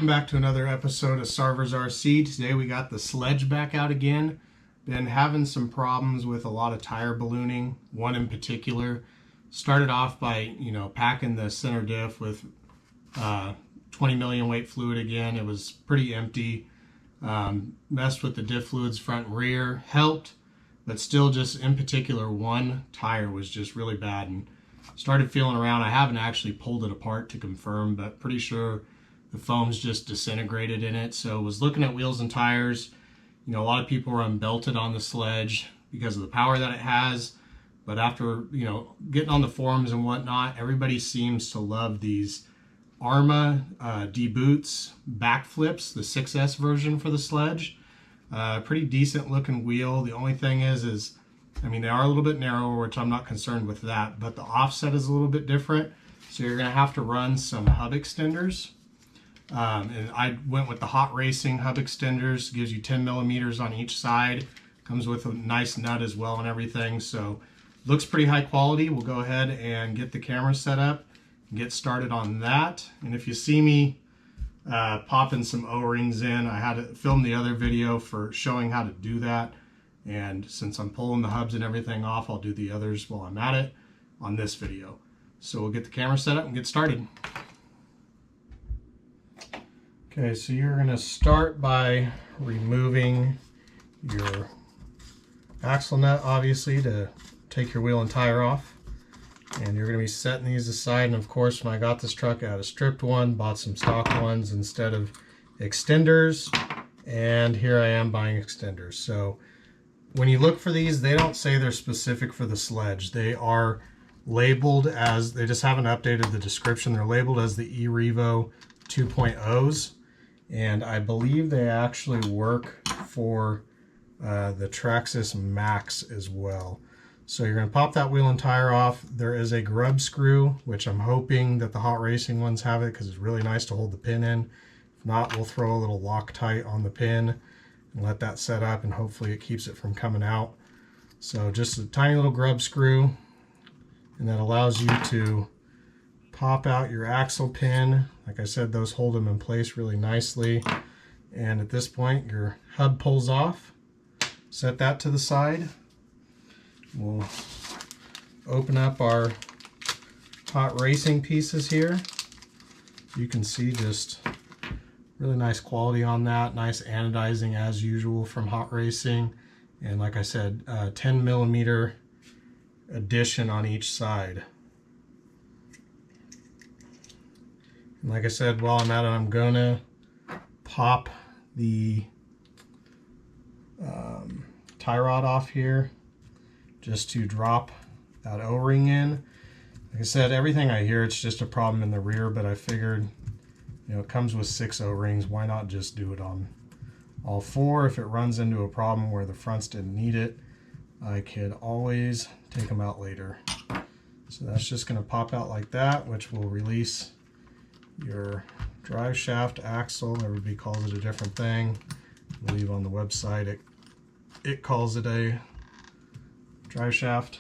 Welcome back to another episode of Sarver's RC. Today we got the Sledge back out again. Been having some problems with a lot of tire ballooning. One in particular. Started off by, packing the center diff with 20 million weight fluid again. It was pretty empty. Messed with the diff fluids front and rear. Helped, but still just in particular one tire was just really bad. And started feeling around. I haven't actually pulled it apart to confirm, but pretty sure the foam's just disintegrated in it. So was looking at wheels and tires. A lot of people are unbelted on the Sledge because of the power that it has. But after, getting on the forums and whatnot, everybody seems to love these Arma D-Boots backflips, the 6S version for the Sledge. Pretty decent looking wheel. The only thing is they are a little bit narrower, which I'm not concerned with that, but the offset is a little bit different. So you're gonna have to run some hub extenders. And I went with the Hot Racing hub extenders. Gives you 10 millimeters on each side. Comes with a nice nut as well and everything. So looks pretty high quality. We'll go ahead and get the camera set up and get started on that. And if you see me popping some O-rings in, I had to film the other video for showing how to do that. And since I'm pulling the hubs and everything off, I'll do the others while I'm at it on this video. So we'll get the camera set up and get started. Okay, so you're going to start by removing your axle nut, obviously, to take your wheel and tire off. And you're going to be setting these aside. And of course, when I got this truck, I had a stripped one, bought some stock ones instead of extenders. And here I am buying extenders. So when you look for these, they don't say they're specific for the Sledge. They are labeled as, they just haven't updated the description. They're labeled as the eRevo 2.0s. And I believe they actually work for the Traxxas Max as well. So you're going to pop that wheel and tire off. There is a grub screw, which I'm hoping that the Hot Racing ones have it because it's really nice to hold the pin in. If not, we'll throw a little Loctite on the pin and let that set up, and hopefully it keeps it from coming out. So just a tiny little grub screw, and that allows you to pop out your axle pin. Like I said, those hold them in place really nicely. And at this point, your hub pulls off. Set that to the side. We'll open up our Hot Racing pieces here. You can see just really nice quality on that. Nice anodizing as usual from Hot Racing. And like I said, 10 millimeter addition on each side. And like I said, while I'm at it, I'm gonna pop the tie rod off here just to drop that O-ring in. Like I said, everything I hear, it's just a problem in the rear, but I figured, it comes with 6 O-rings. Why not just do it on all 4? If it runs into a problem where the fronts didn't need it, I could always take them out later. So that's just gonna pop out like that, which will release your drive shaft axle. Everybody calls it a different thing. I believe on the website it calls it a drive shaft.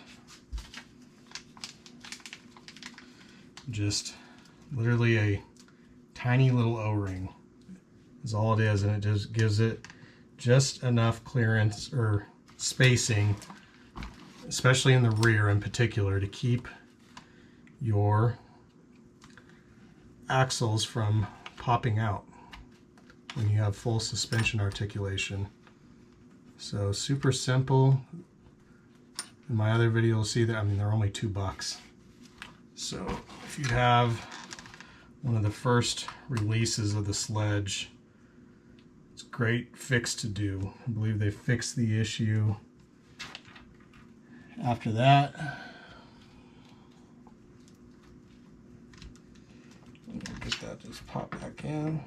Just literally a tiny little O-ring is all it is, and it just gives it just enough clearance or spacing, especially in the rear in particular, to keep your axles from popping out when you have full suspension articulation. So super simple. In my other video, you'll see that they're only $2. So if you have one of the first releases of the Sledge, it's a great fix to do. I believe they fixed the issue. After that, get that just pop back in.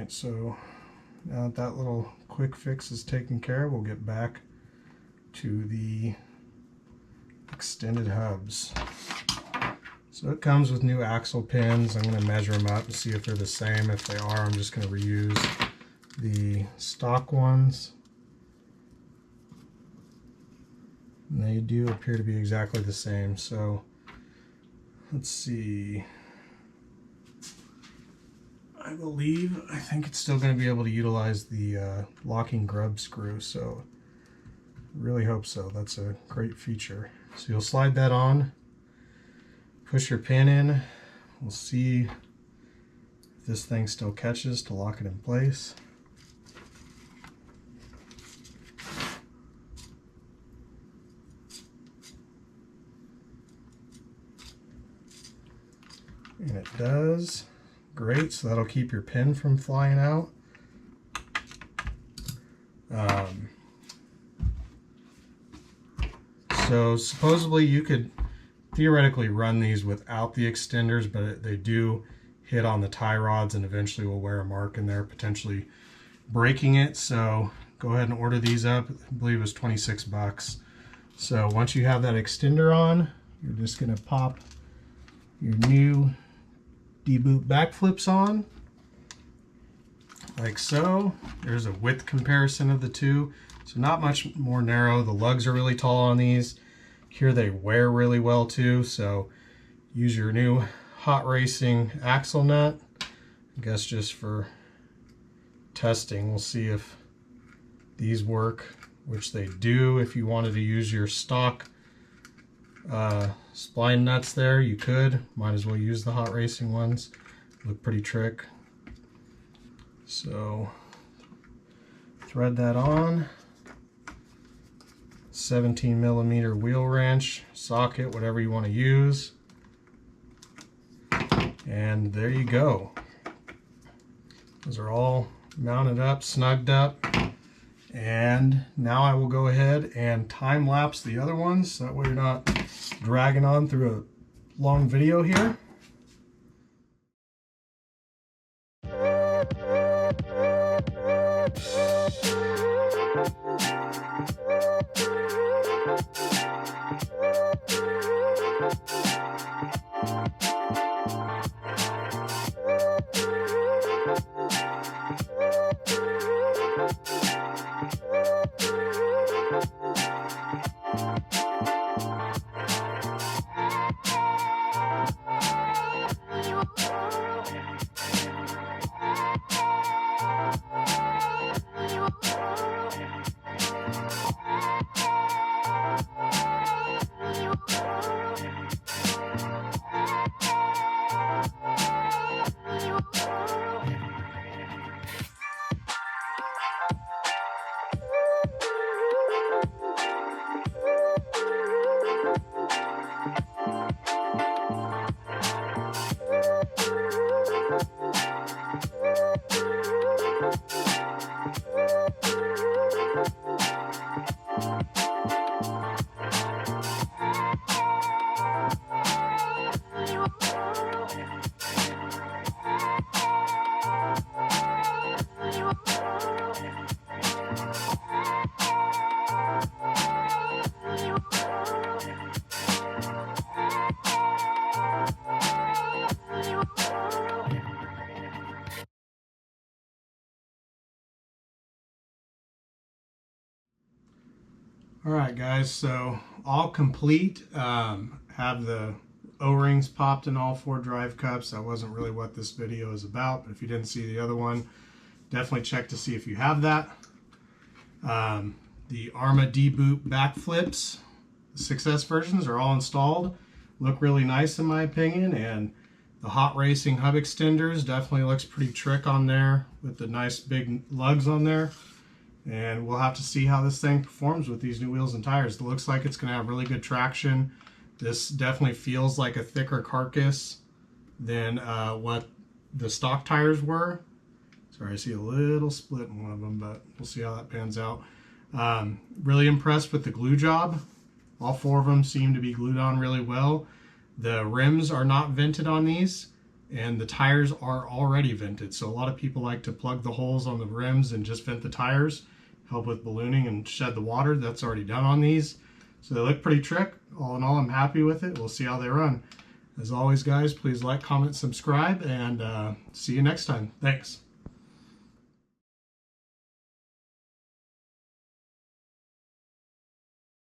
Alright, so now that that little quick fix is taken care of, we'll get back to the extended hubs. So it comes with new axle pins. I'm going to measure them up and see if they're the same. If they are, I'm just going to reuse the stock ones. And they do appear to be exactly the same. So let's see. I think it's still going to be able to utilize the locking grub screw. So really hope so. That's a great feature. So you'll slide that on. Push your pin in. We'll see if this thing still catches to lock it in place. And it does. Great, so that'll keep your pin from flying out. So supposedly you could theoretically run these without the extenders, but they do hit on the tie rods and eventually will wear a mark in there, potentially breaking it. So go ahead and order these up. I believe it was 26 bucks. So once you have that extender on, you're just going to pop your new D-boot back flips on, like so. There's a width comparison of the two. So not much more narrow. The lugs are really tall on these. Here they wear really well too, so use your new Hot Racing axle nut. I guess just for testing, we'll see if these work, which they do. If you wanted to use your stock spline nuts there, you could. Might as well use the Hot Racing ones. Look pretty trick. So thread that on. 17mm wheel wrench, socket, whatever you want to use. And there you go. Those are all mounted up, snugged up. And now I will go ahead and time lapse the other ones, so that way you're not dragging on through a long video here. Alright guys, so all complete. Have the O-rings popped in all 4 drive cups. That wasn't really what this video is about, but if you didn't see the other one, definitely check to see if you have that. The Arma D-boot back flips, the 6S versions, are all installed. Look really nice in my opinion, and the Hot Racing hub extenders definitely looks pretty trick on there with the nice big lugs on there. And we'll have to see how this thing performs with these new wheels and tires. It looks like it's going to have really good traction. This definitely feels like a thicker carcass than what the stock tires were. Sorry, I see a little split in one of them, but we'll see how that pans out. Really impressed with the glue job. All 4 of them seem to be glued on really well. The rims are not vented on these. and the tires are already vented. So a lot of people like to plug the holes on the rims and just vent the tires, help with ballooning and shed the water. That's already done on these. So they look pretty trick. All in all, I'm happy with it. We'll see how they run. As always, guys, please like, comment, subscribe, and see you next time. Thanks.